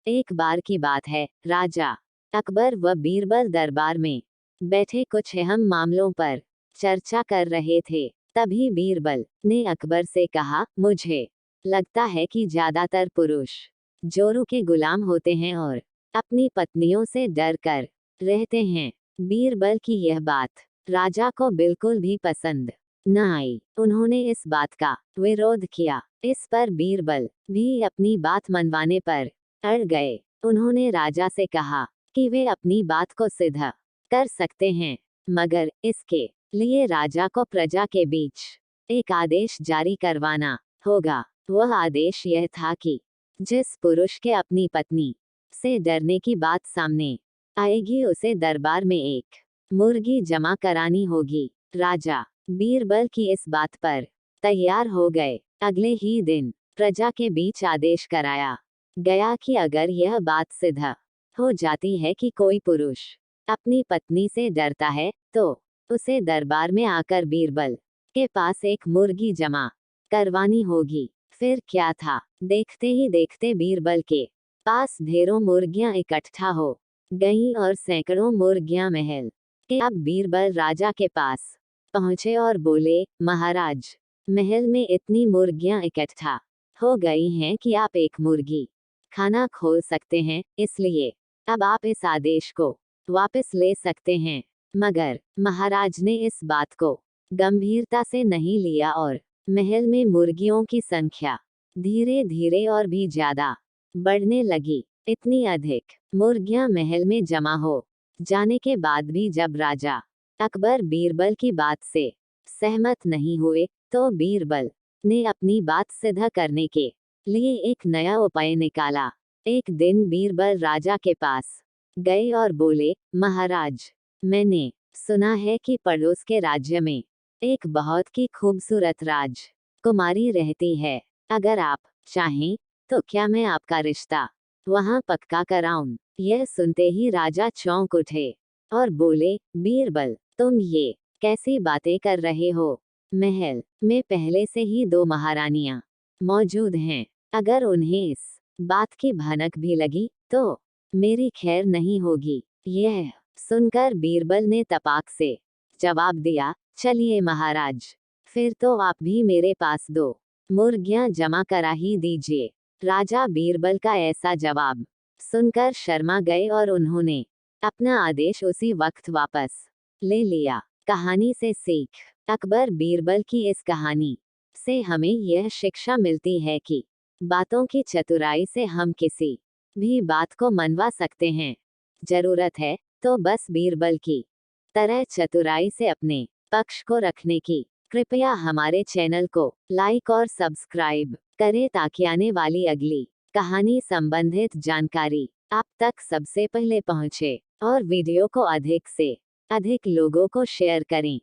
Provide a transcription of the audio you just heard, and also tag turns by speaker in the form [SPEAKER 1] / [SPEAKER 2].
[SPEAKER 1] एक बार की बात है, राजा अकबर व बीरबल दरबार में बैठे कुछ अहम मामलों पर चर्चा कर रहे थे। तभी बीरबल ने अकबर से कहा, मुझे लगता है कि ज्यादातर पुरुष जोरू के गुलाम होते हैं और अपनी पत्नियों से डर कर रहते हैं। बीरबल की यह बात राजा को बिल्कुल भी पसंद न आई। उन्होंने इस बात का विरोध किया। इस पर बीरबल भी अपनी बात मनवाने पर अड़ गए। उन्होंने राजा से कहा कि वे अपनी बात को सिद्ध कर सकते हैं, मगर इसके लिए राजा को प्रजा के बीच एक आदेश जारी करवाना होगा। वह आदेश यह था कि जिस पुरुष के अपनी पत्नी से डरने की बात सामने आएगी उसे दरबार में एक मुर्गी जमा करानी होगी। राजा बीरबल की इस बात पर तैयार हो गए। अगले ही दिन प्रजा के बीच आदेश कराया गया कि अगर यह बात सिद्ध हो जाती है कि कोई पुरुष अपनी पत्नी से डरता है, तो उसे दरबार में आकर बीरबल के पास एक मुर्गी जमा करवानी होगी। फिर क्या था, देखते ही देखते बीरबल के पास ढेरों मुर्गियां इकट्ठा हो गईं और सैकड़ों मुर्गियां महल के। अब बीरबल राजा के पास पहुंचे और बोले, महाराज, महल में इतनी मुर्गियां इकट्ठा हो गई हैं कि आप एक मुर्गी खाना खोल सकते हैं, इसलिए अब आप इस आदेश को वापस ले सकते हैं। मगर महाराज ने इस बात को गंभीरता से नहीं लिया और महल में मुर्गियों की संख्या धीरे धीरे और भी ज्यादा बढ़ने लगी। इतनी अधिक मुर्गियां महल में जमा हो जाने के बाद भी जब राजा अकबर बीरबल की बात से सहमत नहीं हुए, तो बीरबल ने अपनी बात सिद्ध करने के लिए एक नया उपाय निकाला। एक दिन बीरबल राजा के पास गए और बोले, महाराज, मैंने सुना है कि पड़ोस के राज्य में एक बहुत ही खूबसूरत राजकुमारी रहती है। अगर आप चाहें तो क्या मैं आपका रिश्ता वहां पक्का कराऊं? यह सुनते ही राजा चौंक उठे और बोले, बीरबल, तुम ये कैसी बातें कर रहे हो? महल में पहले से ही 2 महारानियां मौजूद हैं। अगर उन्हें इस बात की भनक भी लगी तो मेरी खैर नहीं होगी। यह सुनकर बीरबल ने तपाक से जवाब दिया, चलिए महाराज, फिर तो आप भी मेरे पास 2 मुर्गियां जमा करा ही दीजिए। राजा बीरबल का ऐसा जवाब सुनकर शर्मा गए और उन्होंने अपना आदेश उसी वक्त वापस ले लिया। कहानी से सीख। अकबर बीरबल की इस कहानी से हमें यह शिक्षा मिलती है कि बातों की चतुराई से हम किसी भी बात को मनवा सकते हैं। जरूरत है तो बस बीरबल की तरह चतुराई से अपने पक्ष को रखने की। कृपया हमारे चैनल को लाइक और सब्सक्राइब करें ताकि आने वाली अगली कहानी संबंधित जानकारी आप तक सबसे पहले पहुंचे, और वीडियो को अधिक से अधिक लोगों को शेयर करें।